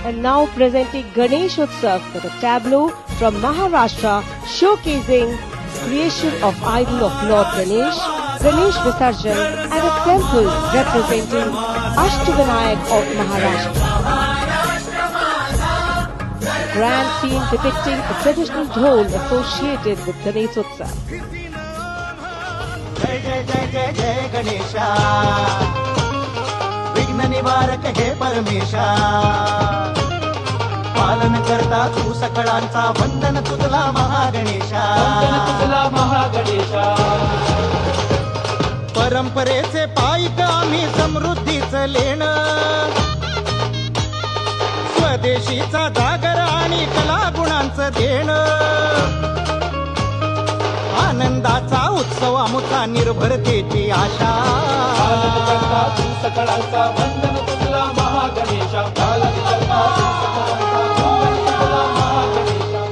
And now presenting Ganesh Utsav with a tableau from Maharashtra showcasing creation of idol of Lord Ganesh, Ganesh Visarjan and a temple representing Ashtavinayak of Maharashtra. Grand scene depicting a traditional dhol associated with Ganesh Utsav. जय जय जय जय जय गणेशा विघ्न निवारक हे परमेशा पालन करता तू सकळांचा वंदन तुझला महागणेशा परंपरेचे पायिक आम्ही समृद्धीचं लेणं स्वदेशीचा जागर आणि कला गुणांचं देणं आनंदाचा उत्सव आमुचा निर्भरतेची आशा सकळांचा वंदन तुझला महागणेशा